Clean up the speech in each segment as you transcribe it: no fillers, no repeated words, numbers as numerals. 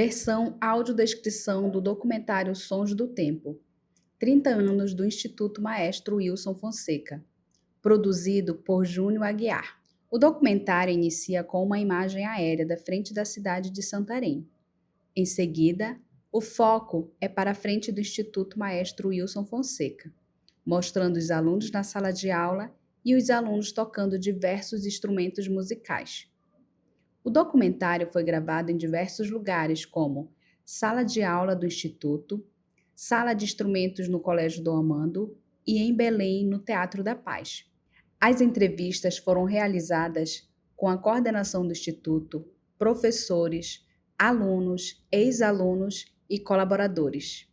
Versão audiodescrição do documentário Sons do Tempo, 30 anos do Instituto Maestro Wilson Fonseca, produzido por Júnior Aguiar. O documentário inicia com uma imagem aérea da frente da cidade de Santarém. Em seguida, o foco é para a frente do Instituto Maestro Wilson Fonseca, mostrando os alunos na sala de aula e os alunos tocando diversos instrumentos musicais. O documentário foi gravado em diversos lugares, como sala de aula do Instituto, sala de instrumentos no Colégio Dom Amando e em Belém, no Teatro da Paz. As entrevistas foram realizadas com a coordenação do Instituto, professores, alunos, ex-alunos e colaboradores.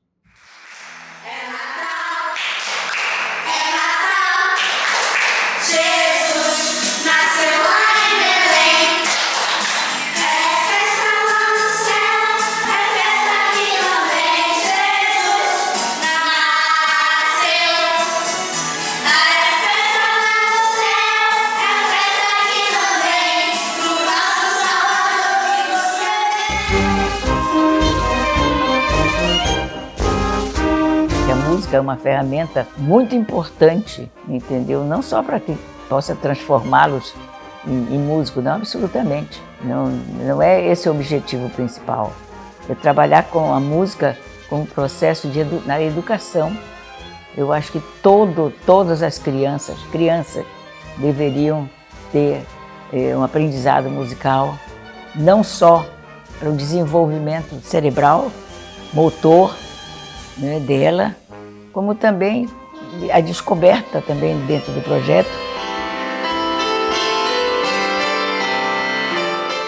A música é uma ferramenta muito importante, entendeu? Não só para que possa transformá-los em músico, não, absolutamente. Não é esse o objetivo principal. É trabalhar com a música como processo na educação. Eu acho que todas as crianças deveriam ter um aprendizado musical, não só para o desenvolvimento cerebral, motor, né, dela, como também a descoberta também dentro do projeto.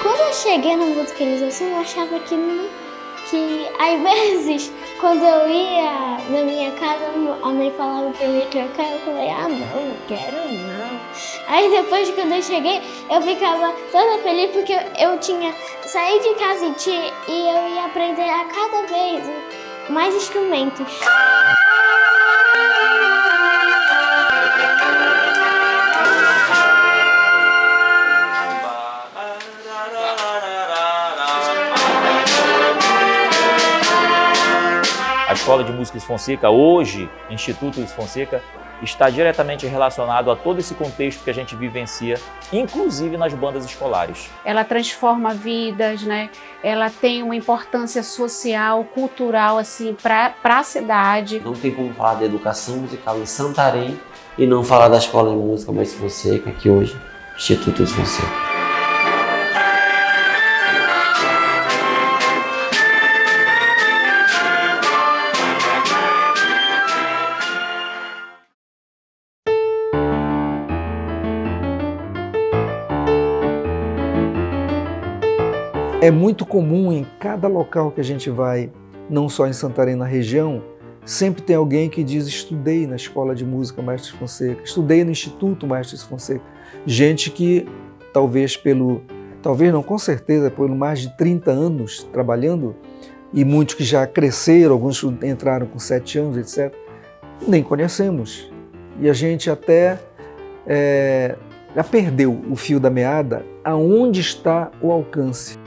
Quando eu cheguei na musicalização, eu achava que às vezes, quando eu ia na minha casa, a mãe falava pra mim trocar, eu falei, não quero não. Aí depois, quando eu cheguei, eu ficava toda feliz porque eu tinha saído de casa e eu ia aprender a cada vez mais instrumentos. A Escola de Música Wilson Fonseca, hoje, Instituto Wilson Fonseca, está diretamente relacionado a todo esse contexto que a gente vivencia, inclusive nas bandas escolares. Ela transforma vidas, né? Ela tem uma importância social, cultural, assim, para a cidade. Não tem como falar da educação musical em Santarém e não falar da Escola de Música Wilson Fonseca, que hoje é Instituto Wilson Fonseca. É muito comum em cada local que a gente vai, não só em Santarém, na região, sempre tem alguém que diz: estudei na Escola de Música Maestro Fonseca, estudei no Instituto Maestro Fonseca. Gente que com certeza, por mais de 30 anos trabalhando, e muitos que já cresceram, alguns entraram com 7 anos, etc., nem conhecemos. E a gente até já perdeu o fio da meada, aonde está o alcance.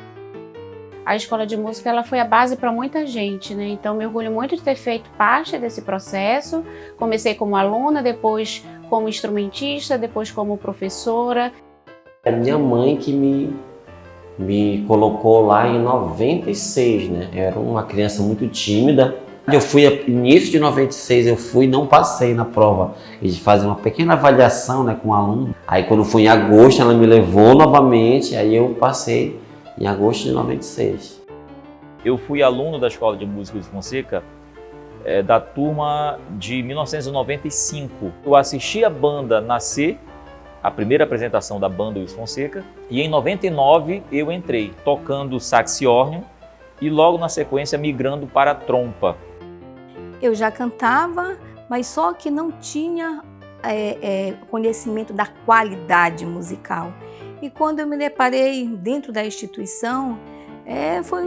A Escola de Música ela foi a base para muita gente, né? Então me orgulho muito de ter feito parte desse processo. Comecei como aluna, depois como instrumentista, depois como professora. A minha mãe que me colocou lá em 96, né? Eu era uma criança muito tímida. Eu fui, início de 96, não passei na prova. Eles fazem uma pequena avaliação, né, com o aluno. Aí quando fui em agosto, ela me levou novamente, aí eu passei em agosto de 96. Eu fui aluno da Escola de Música Wilson Fonseca da turma de 1995. Eu assisti a banda nascer, a primeira apresentação da banda Wilson Fonseca, e em 99 eu entrei tocando saxiórnio e logo na sequência migrando para a trompa. Eu já cantava, mas só que não tinha conhecimento da qualidade musical. E quando eu me deparei dentro da instituição, foi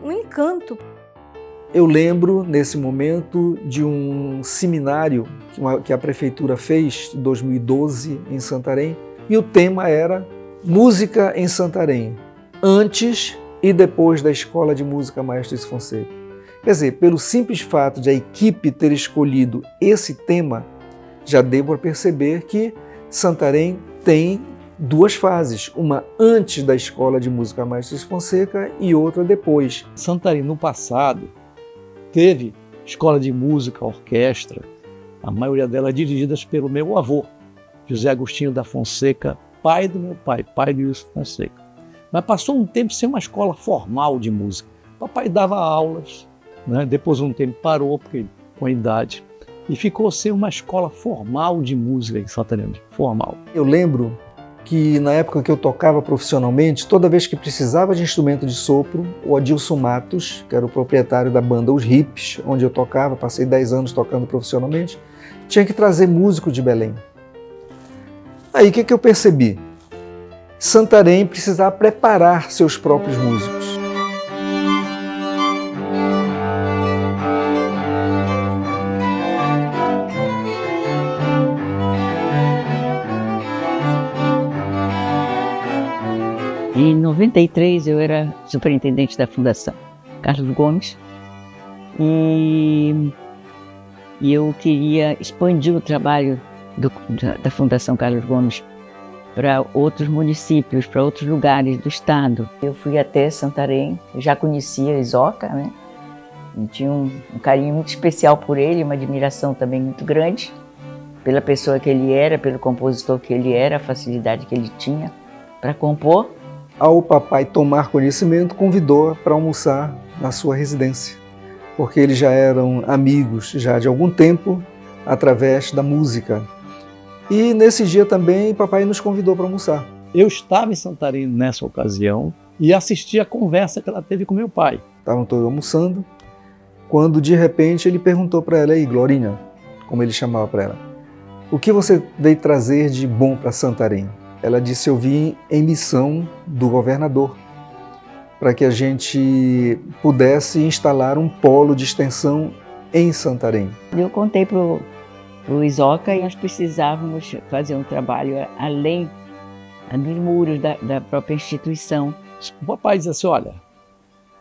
um encanto. Eu lembro, nesse momento, de um seminário que a prefeitura fez em 2012 em Santarém, e o tema era Música em Santarém, antes e depois da Escola de Música Maestro Wilson Fonseca. Quer dizer, pelo simples fato de a equipe ter escolhido esse tema, já deu para perceber que Santarém tem duas fases, uma antes da Escola de Música Maestro Wilson Fonseca e outra depois. Santarém, no passado, teve escola de música, orquestra, a maioria delas dirigidas pelo meu avô, José Agostinho da Fonseca, pai do meu pai do Wilson Fonseca. Mas passou um tempo sem uma escola formal de música. Papai dava aulas, né? Depois um tempo parou, porque com a idade, e ficou sem uma escola formal de música em Santarém, formal. Eu lembro que na época que eu tocava profissionalmente, toda vez que precisava de instrumento de sopro, o Adilson Matos, que era o proprietário da banda Os Hips, onde eu tocava, passei 10 anos tocando profissionalmente, tinha que trazer músico de Belém. Aí o que eu percebi? Santarém precisava preparar seus próprios músicos. Em 93 eu era superintendente da Fundação Carlos Gomes e eu queria expandir o trabalho da Fundação Carlos Gomes para outros municípios, para outros lugares do estado. Eu fui até Santarém, eu já conhecia Isoca, né? E tinha um carinho muito especial por ele, uma admiração também muito grande pela pessoa que ele era, pelo compositor que ele era, a facilidade que ele tinha para compor. Ao papai tomar conhecimento, convidou para almoçar na sua residência, porque eles já eram amigos já de algum tempo, através da música. E nesse dia também, papai nos convidou para almoçar. Eu estava em Santarém nessa ocasião e assisti a conversa que ela teve com meu pai. Estavam todos almoçando, quando de repente ele perguntou para ela, aí, Glorinha, como ele chamava para ela, o que você veio trazer de bom para Santarém? Ela disse, eu vim em missão do governador, para que a gente pudesse instalar um polo de extensão em Santarém. Eu contei para o Isoca e nós precisávamos fazer um trabalho além dos muros da própria instituição. O papai disse assim, olha,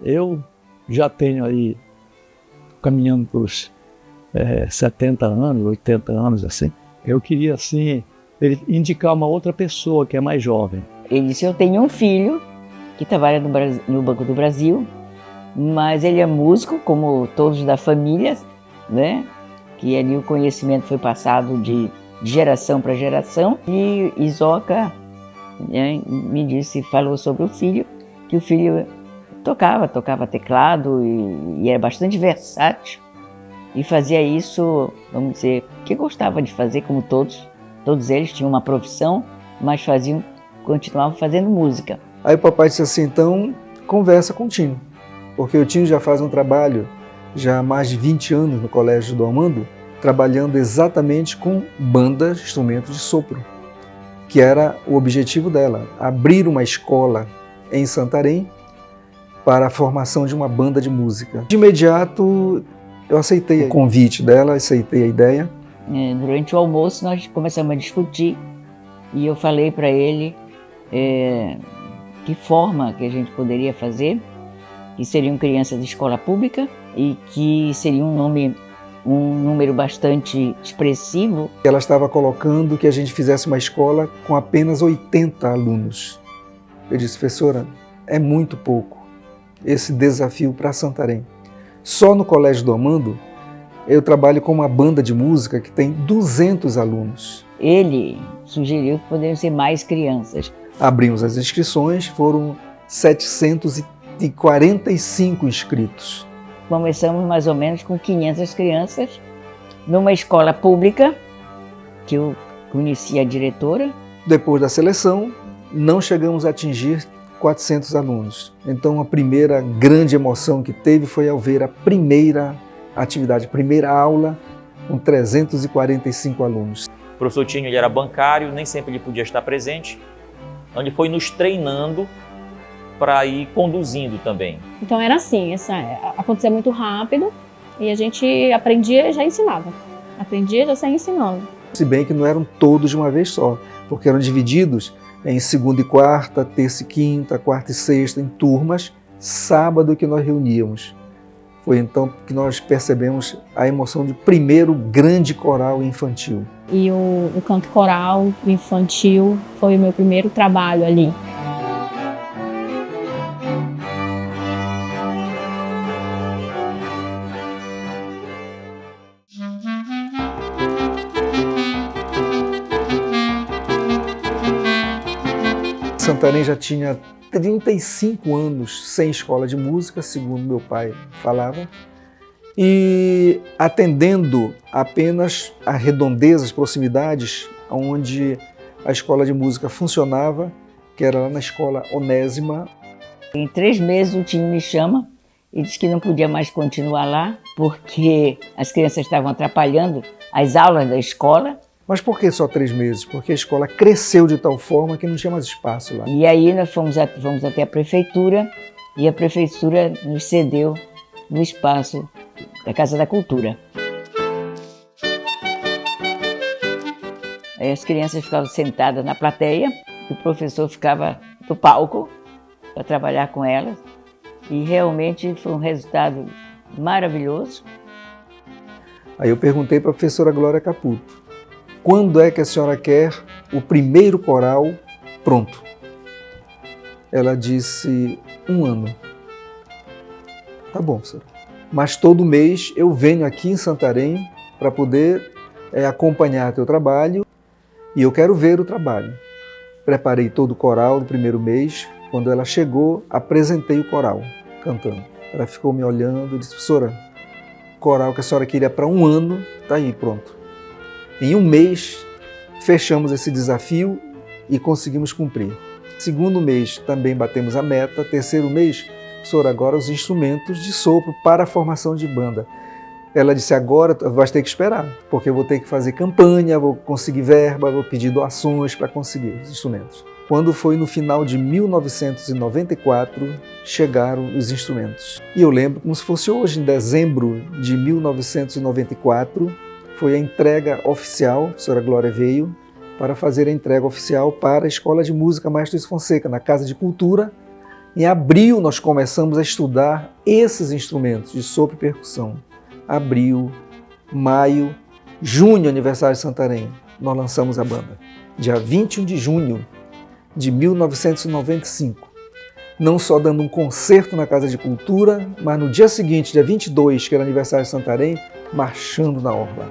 eu já tenho aí, caminhando para os 70 anos, 80 anos, assim, eu queria, assim, ele indicar uma outra pessoa que é mais jovem. Ele disse, eu tenho um filho que trabalha no Banco do Brasil, mas ele é músico, como todos da família, né? Que ali o conhecimento foi passado de geração para geração. E Isoca, né, me disse, falou sobre o filho, que o filho tocava teclado e era bastante versátil. E fazia isso, vamos dizer, que gostava de fazer, como todos eles tinham uma profissão, mas continuavam fazendo música. Aí o papai disse assim, então conversa com o Tinho, porque o Tinho já faz um trabalho já há mais de 20 anos no Colégio Dom Armando, trabalhando exatamente com bandas, instrumentos de sopro, que era o objetivo dela, abrir uma escola em Santarém para a formação de uma banda de música. De imediato eu aceitei o convite dela, aceitei a ideia. Durante o almoço nós começamos a discutir e eu falei para ele que forma que a gente poderia fazer, que seriam crianças de escola pública e que seria um número bastante expressivo. Ela estava colocando que a gente fizesse uma escola com apenas 80 alunos. Eu disse, professora, é muito pouco esse desafio para Santarém. Só no Colégio Dom Armando eu trabalho com uma banda de música que tem 200 alunos. Ele sugeriu que poderiam ser mais crianças. Abrimos as inscrições, foram 745 inscritos. Começamos mais ou menos com 500 crianças, numa escola pública, que eu conhecia a diretora. Depois da seleção, não chegamos a atingir 400 alunos. Então a primeira grande emoção que teve foi ao ver a primeira atividade, a primeira aula, com 345 alunos. O professor Tinho, ele era bancário, nem sempre ele podia estar presente, onde foi nos treinando para ir conduzindo também. Então era assim, acontecia muito rápido e a gente aprendia e já ensinava. Aprendia e já saía ensinando. Se bem que não eram todos de uma vez só, porque eram divididos em segunda e quarta, terça e quinta, quarta e sexta, em turmas sábado que nós reuníamos. Foi então que nós percebemos a emoção de primeiro grande coral infantil. E o canto coral infantil foi o meu primeiro trabalho ali. Santarém já tinha 35 anos sem escola de música, segundo meu pai falava, e atendendo apenas a redondezas, proximidades, onde a escola de música funcionava, que era lá na escola Onésima. Em 3 meses o time me chama e diz que não podia mais continuar lá, porque as crianças estavam atrapalhando as aulas da escola. Mas por que só 3 meses? Porque a escola cresceu de tal forma que não tinha mais espaço lá. E aí nós fomos até a prefeitura e a prefeitura nos cedeu no espaço da Casa da Cultura. Aí as crianças ficavam sentadas na plateia, o professor ficava no palco para trabalhar com elas e realmente foi um resultado maravilhoso. Aí eu perguntei para a professora Glória Caputo: quando é que a senhora quer o primeiro coral pronto? Ela disse: 1 ano. Tá bom, professora. Mas todo mês eu venho aqui em Santarém para poder acompanhar teu trabalho e eu quero ver o trabalho. Preparei todo o coral no primeiro mês. Quando ela chegou, apresentei o coral cantando. Ela ficou me olhando e disse: professora, o coral que a senhora queria para 1 ano, tá aí, pronto. Em 1 mês, fechamos esse desafio e conseguimos cumprir. 2º mês, também batemos a meta. 3º mês, professora, agora os instrumentos de sopro para a formação de banda. Ela disse: agora vai ter que esperar, porque eu vou ter que fazer campanha, vou conseguir verba, vou pedir doações para conseguir os instrumentos. Quando foi no final de 1994, chegaram os instrumentos. E eu lembro como se fosse hoje, em dezembro de 1994, foi a entrega oficial. A professora Glória veio para fazer a entrega oficial para a Escola de Música Maestro Wilson Fonseca, na Casa de Cultura. Em abril nós começamos a estudar esses instrumentos de sopro e percussão. Abril, maio, junho, aniversário de Santarém, nós lançamos a banda. Dia 21 de junho de 1995. Não só dando um concerto na Casa de Cultura, mas no dia seguinte, dia 22, que era aniversário de Santarém, marchando na orla.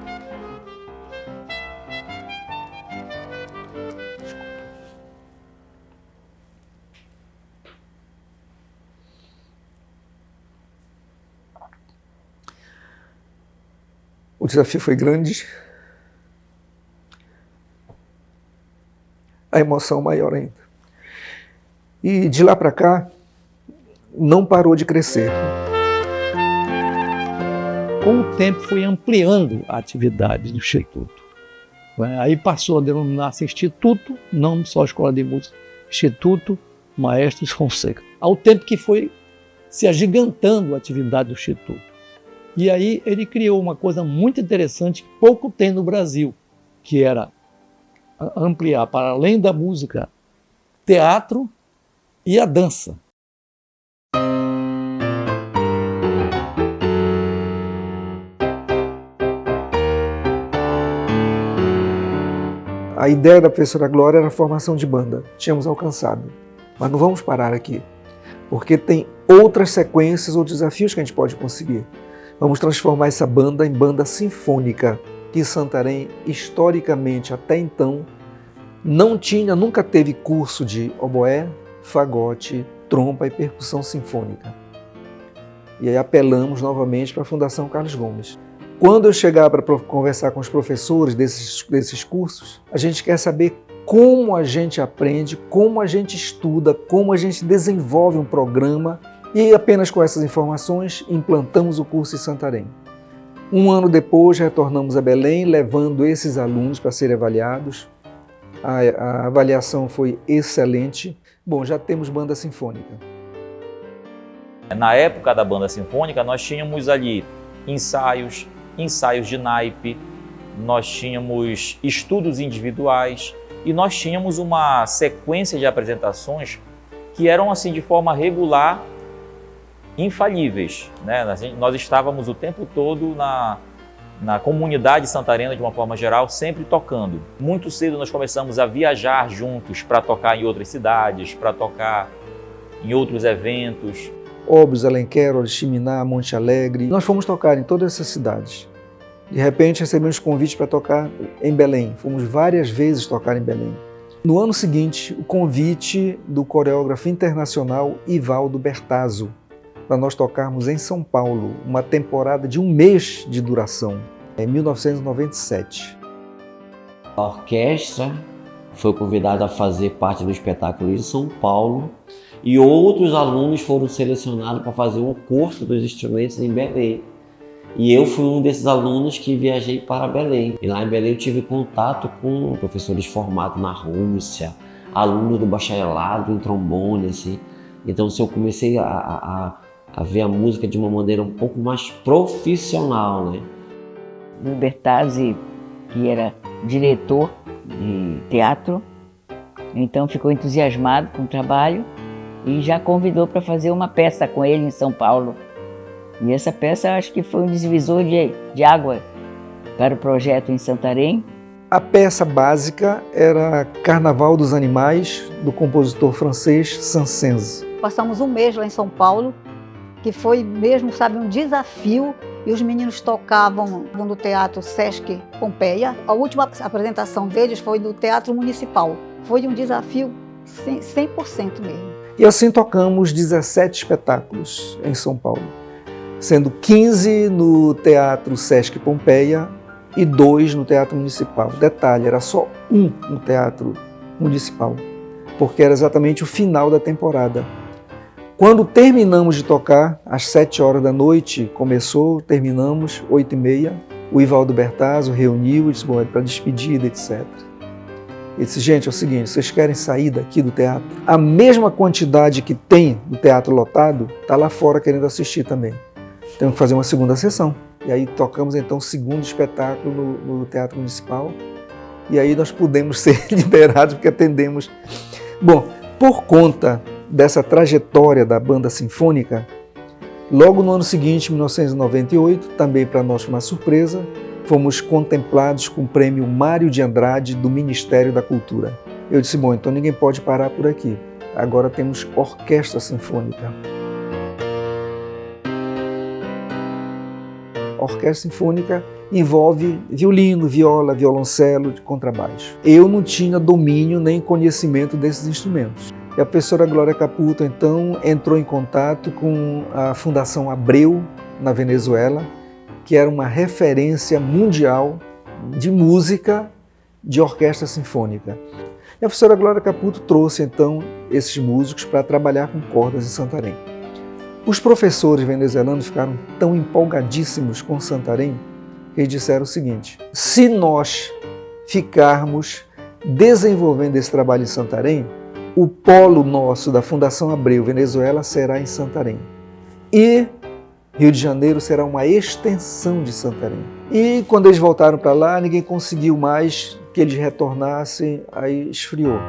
O desafio foi grande, a emoção maior ainda. E de lá para cá, não parou de crescer. Com o tempo foi ampliando a atividade do Instituto. Aí passou a denominar-se Instituto, não só Escola de Música, Instituto Maestro Wilson Fonseca. Ao tempo que foi se agigantando a atividade do Instituto. E aí ele criou uma coisa muito interessante que pouco tem no Brasil, que era ampliar para além da música, teatro e a dança. A ideia da professora Glória era a formação de banda. Tínhamos alcançado. Mas não vamos parar aqui, porque tem outras sequências ou desafios que a gente pode conseguir. Vamos transformar essa banda em banda sinfônica, que Santarém, historicamente, até então, nunca teve curso de oboé, fagote, trompa e percussão sinfônica. E aí apelamos novamente para a Fundação Carlos Gomes. Quando eu chegar para conversar com os professores desses cursos, a gente quer saber como a gente aprende, como a gente estuda, como a gente desenvolve um programa. E apenas com essas informações, implantamos o curso em Santarém. 1 ano depois, retornamos a Belém, levando esses alunos para serem avaliados. A avaliação foi excelente. Bom, já temos banda sinfônica. Na época da banda sinfônica, nós tínhamos ali ensaios de naipe, nós tínhamos estudos individuais e nós tínhamos uma sequência de apresentações que eram assim de forma regular infalíveis, né? Nós estávamos o tempo todo na comunidade santarena, de uma forma geral, sempre tocando. Muito cedo nós começamos a viajar juntos para tocar em outras cidades, para tocar em outros eventos. Óbidos, Alenquer, Oriximiná, Monte Alegre. Nós fomos tocar em todas essas cidades. De repente recebemos convite para tocar em Belém. Fomos várias vezes tocar em Belém. No ano seguinte, o convite do coreógrafo internacional Ivaldo Bertazzo para nós tocarmos em São Paulo, uma temporada de 1 mês de duração, em 1997. A orquestra foi convidada a fazer parte do espetáculo em São Paulo e outros alunos foram selecionados para fazer um curso dos instrumentos em Belém. E eu fui um desses alunos que viajei para Belém. E lá em Belém eu tive contato com professores formados na Rússia, alunos do bacharelado em trombone, assim. Então eu comecei a ver a música de uma maneira um pouco mais profissional, né? O Bertazzi, que era diretor de teatro, então ficou entusiasmado com o trabalho e já convidou para fazer uma peça com ele em São Paulo. E essa peça acho que foi um divisor de água para o projeto em Santarém. A peça básica era Carnaval dos Animais, do compositor francês Saint-Saëns. Passamos 1 mês lá em São Paulo, que foi mesmo, sabe, um desafio. E os meninos tocavam no Teatro Sesc Pompeia. A última apresentação deles foi no Teatro Municipal. Foi um desafio 100% mesmo. E assim tocamos 17 espetáculos em São Paulo, sendo 15 no Teatro Sesc Pompeia e 2 no Teatro Municipal. Detalhe, era só 1 no Teatro Municipal, porque era exatamente o final da temporada. Quando terminamos de tocar, às 7 horas da noite, terminamos, 8h30, o Ivaldo Bertazzo reuniu e disse, bom, é para despedida, etc. Ele disse, gente, é o seguinte, vocês querem sair daqui do teatro? A mesma quantidade que tem do teatro lotado, está lá fora querendo assistir também. Temos que fazer uma segunda sessão. E aí tocamos então o segundo espetáculo no Teatro Municipal. E aí nós pudemos ser liberados porque atendemos. Bom, por conta dessa trajetória da banda sinfônica, logo no ano seguinte, 1998, também para nós foi uma surpresa, fomos contemplados com o prêmio Mário de Andrade do Ministério da Cultura. Eu disse, bom, então ninguém pode parar por aqui. Agora temos orquestra sinfônica. A orquestra sinfônica envolve violino, viola, violoncelo, contrabaixo. Eu não tinha domínio nem conhecimento desses instrumentos. E a professora Glória Caputo, então, entrou em contato com a Fundação Abreu, na Venezuela, que era uma referência mundial de música de orquestra sinfônica. E a professora Glória Caputo trouxe, então, esses músicos para trabalhar com cordas em Santarém. Os professores venezuelanos ficaram tão empolgadíssimos com Santarém que eles disseram o seguinte, se nós ficarmos desenvolvendo esse trabalho em Santarém, o polo nosso da Fundação Abreu Venezuela será em Santarém. E Rio de Janeiro será uma extensão de Santarém. E quando eles voltaram para lá, ninguém conseguiu mais que eles retornassem, aí esfriou.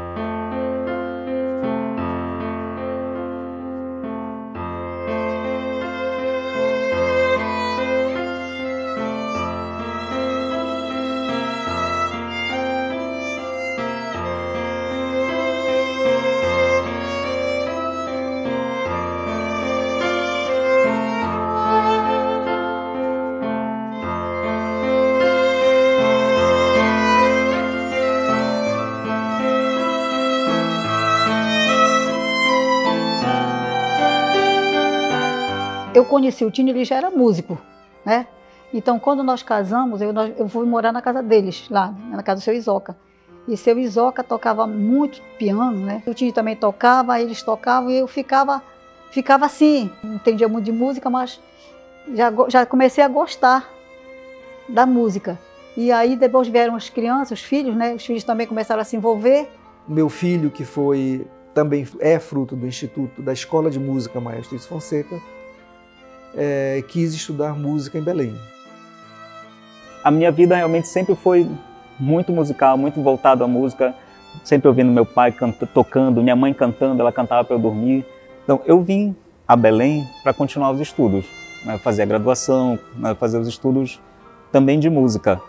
Eu conheci o Tino, ele já era músico, né? Então, quando nós casamos, eu fui morar na casa deles, lá, na casa do seu Isoca. E seu Isoca tocava muito piano, né? O Tino também tocava, eles tocavam e eu ficava assim, não entendia muito de música, mas já comecei a gostar da música. E aí depois vieram as crianças, os filhos, né? Os filhos também começaram a se envolver. Meu filho, que também é fruto do Instituto da Escola de Música Maestro Wilson Fonseca, quis estudar música em Belém. A minha vida realmente sempre foi muito musical, muito voltado à música, sempre ouvindo meu pai tocando, minha mãe cantando, ela cantava para eu dormir. Então eu vim a Belém para continuar os estudos, né, fazer a graduação, né, fazer os estudos também de música.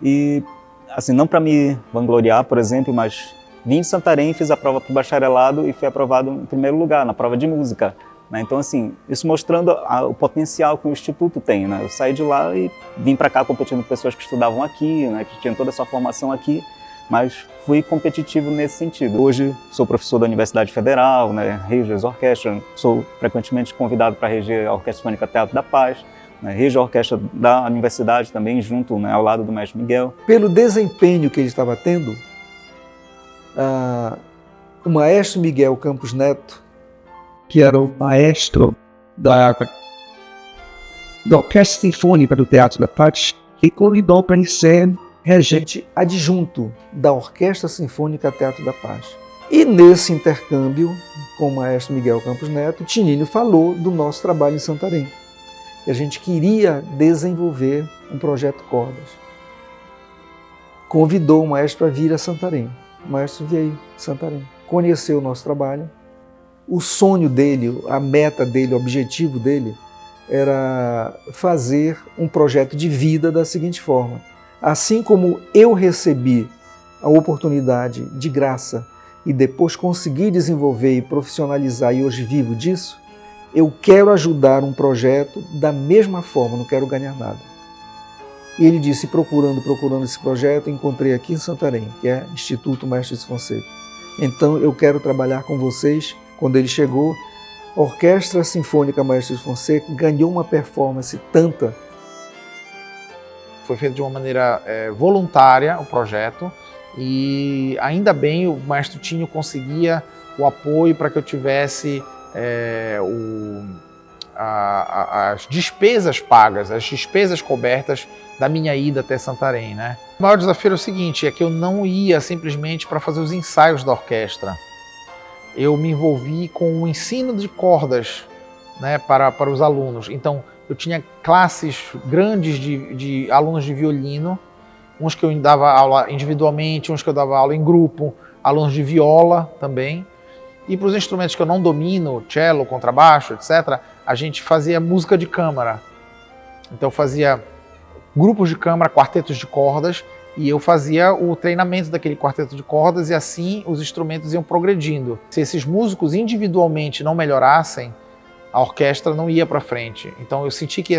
E, assim, não para me vangloriar, por exemplo, mas vim de Santarém, fiz a prova para o bacharelado e fui aprovado em primeiro lugar na prova de música. Né? Então, assim, isso mostrando o potencial que o Instituto tem. Né? Eu saí de lá e vim para cá competindo com pessoas que estudavam aqui, né, que tinham toda essa formação aqui, mas fui competitivo nesse sentido. Hoje sou professor da Universidade Federal, né, rejo as orquestras, sou frequentemente convidado para reger a Orquestra Sinfônica Teatro da Paz, né, rejo a orquestra da universidade também, junto, né, ao lado do mestre Miguel. Pelo desempenho que ele estava tendo, o maestro Miguel Campos Neto, que era o maestro da Orquestra Sinfônica do Teatro da Paz, que convidou para ele ser regente adjunto da Orquestra Sinfônica Teatro da Paz. E nesse intercâmbio com o maestro Miguel Campos Neto, Tininho falou do nosso trabalho em Santarém. E a gente queria desenvolver um projeto Cordas. Convidou o maestro para vir a Santarém. O maestro veio a Santarém, conheceu o nosso trabalho. O sonho dele, a meta dele, o objetivo dele era fazer um projeto de vida da seguinte forma: assim como eu recebi a oportunidade de graça e depois consegui desenvolver e profissionalizar e hoje vivo disso, eu quero ajudar um projeto da mesma forma, não quero ganhar nada. E ele disse, procurando esse projeto, encontrei aqui em Santarém, que é Instituto Maestro Wilson Fonseca. Então eu quero trabalhar com vocês. Quando ele chegou, a Orquestra Sinfônica Maestro Wilson Fonseca ganhou uma performance tanta. Foi feito de uma maneira voluntária o projeto e ainda bem o maestro Tinho conseguia o apoio para que eu tivesse as despesas pagas, as despesas cobertas da minha ida até Santarém, né? O maior desafio era o seguinte, é que eu não ia simplesmente para fazer os ensaios da orquestra. Eu me envolvi com o ensino de cordas, né, para os alunos. Então, eu tinha classes grandes de alunos de violino, uns que eu dava aula individualmente, uns que eu dava aula em grupo, alunos de viola também. E para os instrumentos que eu não domino, cello, contrabaixo, etc., a gente fazia música de câmara. Então eu fazia grupos de câmara, quartetos de cordas, e eu fazia o treinamento daquele quarteto de cordas e assim os instrumentos iam progredindo. Se esses músicos individualmente não melhorassem, a orquestra não ia para frente. Então eu senti que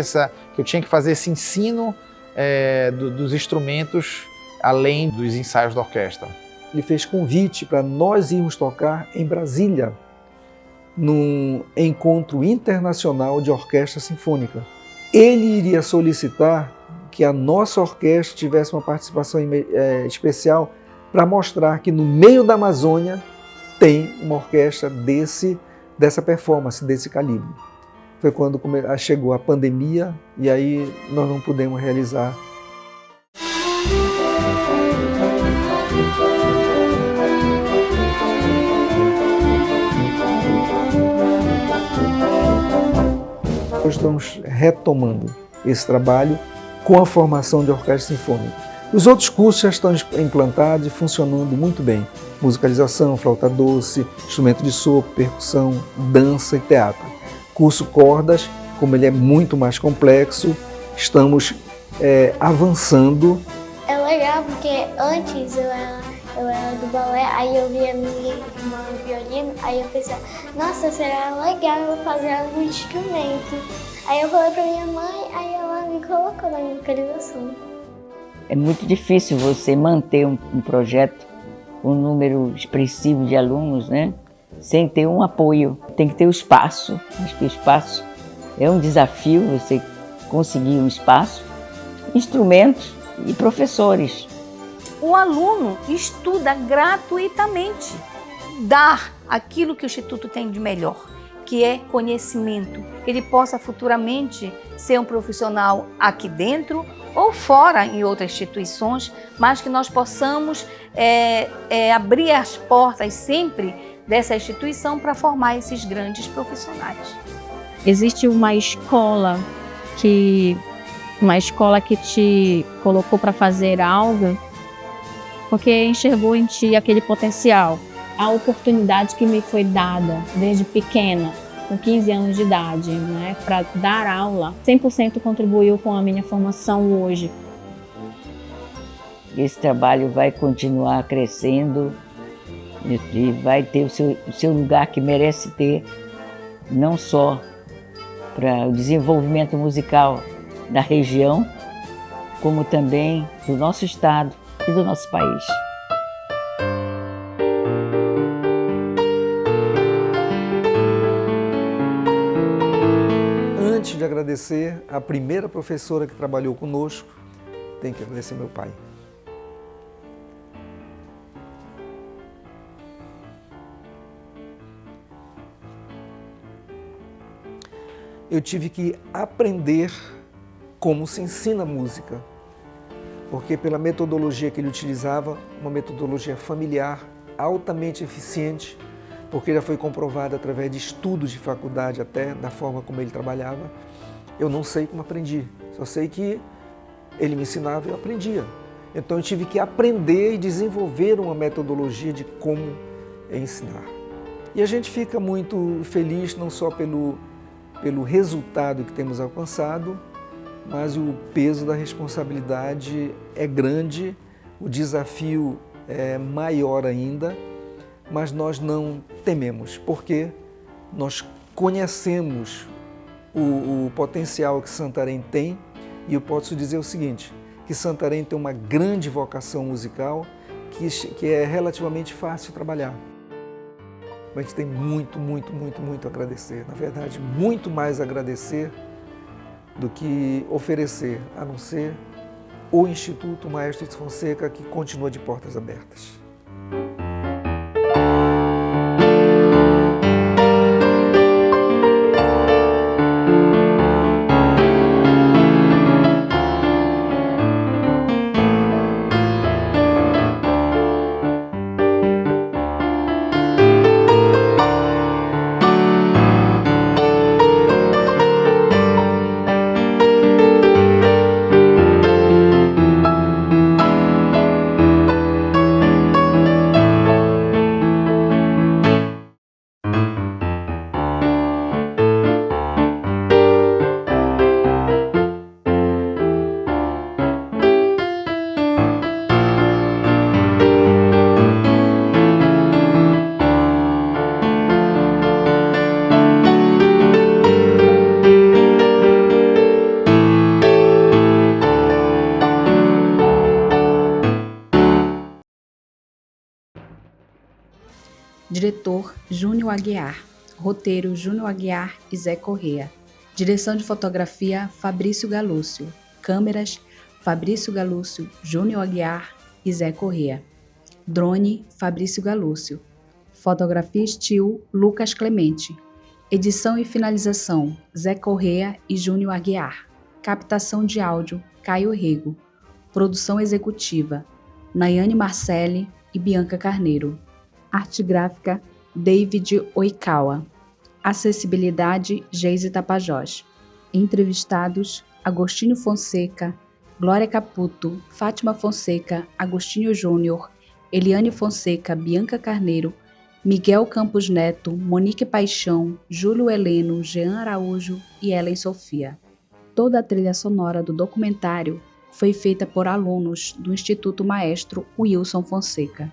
eu tinha que fazer esse ensino dos instrumentos além dos ensaios da orquestra. Ele fez convite para nós irmos tocar em Brasília, num encontro internacional de orquestra sinfônica. Ele iria solicitar que a nossa orquestra tivesse uma participação especial para mostrar que no meio da Amazônia tem uma orquestra dessa performance, desse calibre. Foi quando chegou a pandemia e aí nós não pudemos realizar. Nós estamos retomando esse trabalho com a formação de orquestra sinfônica. Os outros cursos já estão implantados e funcionando muito bem. Musicalização, flauta doce, instrumento de sopro, percussão, dança e teatro. Curso Cordas, como ele é muito mais complexo, estamos avançando. É legal porque antes eu era do balé, aí eu via minha irmã no violino, aí eu pensava, nossa, será legal eu fazer algum instrumento. Aí eu falei pra minha mãe, aí ela me colocou na musicalização. É muito difícil você manter um projeto com um número expressivo de alunos, né? Sem ter um apoio. Tem que ter o espaço. Acho que o espaço é um desafio, você conseguir um espaço, instrumentos e professores. O aluno estuda gratuitamente, dar aquilo que o Instituto tem de melhor, que é conhecimento, que ele possa futuramente ser um profissional aqui dentro ou fora em outras instituições, mas que nós possamos abrir as portas sempre dessa instituição para formar esses grandes profissionais. Existe uma escola que te colocou para fazer algo porque enxergou em ti aquele potencial. A oportunidade que me foi dada desde pequena com 15 anos de idade, né, para dar aula. 100% contribuiu com a minha formação hoje. Esse trabalho vai continuar crescendo e vai ter o seu lugar que merece ter, não só para o desenvolvimento musical da região, como também do nosso estado e do nosso país. Antes de agradecer a primeira professora que trabalhou conosco, tenho que agradecer meu pai. Eu tive que aprender como se ensina música, porque pela metodologia que ele utilizava, uma metodologia familiar, altamente eficiente, porque já foi comprovada através de estudos de faculdade até, da forma como ele trabalhava, eu não sei como aprendi, só sei que ele me ensinava e eu aprendia. Então eu tive que aprender e desenvolver uma metodologia de como ensinar. E a gente fica muito feliz não só pelo resultado que temos alcançado, mas o peso da responsabilidade é grande, o desafio é maior ainda, mas nós não tememos, porque nós conhecemos o potencial que Santarém tem, e eu posso dizer o seguinte, que Santarém tem uma grande vocação musical que é relativamente fácil trabalhar. A gente tem muito a agradecer. Na verdade, muito mais a agradecer do que oferecer, a não ser o Instituto Maestro Wilson Fonseca, que continua de portas abertas. Diretor Júnior Aguiar. Roteiro Júnior Aguiar e Zé Corrêa. Direção de fotografia Fabrício Galúcio. Câmeras Fabrício Galúcio, Júnior Aguiar e Zé Corrêa. Drone Fabrício Galúcio. Fotografia Estilo Lucas Clemente. Edição e finalização Zé Corrêa e Júnior Aguiar. Captação de áudio Caio Rego. Produção executiva Nayane Marcelli e Bianca Carneiro. Arte gráfica David Oikawa. Acessibilidade Geise Tapajós. Entrevistados Agostinho Fonseca, Glória Caputo, Fátima Fonseca, Agostinho Júnior, Eliane Fonseca, Bianca Carneiro, Miguel Campos Neto, Monique Paixão, Júlio Heleno, Jean Araújo e Ellen Sofia. Toda a trilha sonora do documentário foi feita por alunos do Instituto Maestro Wilson Fonseca.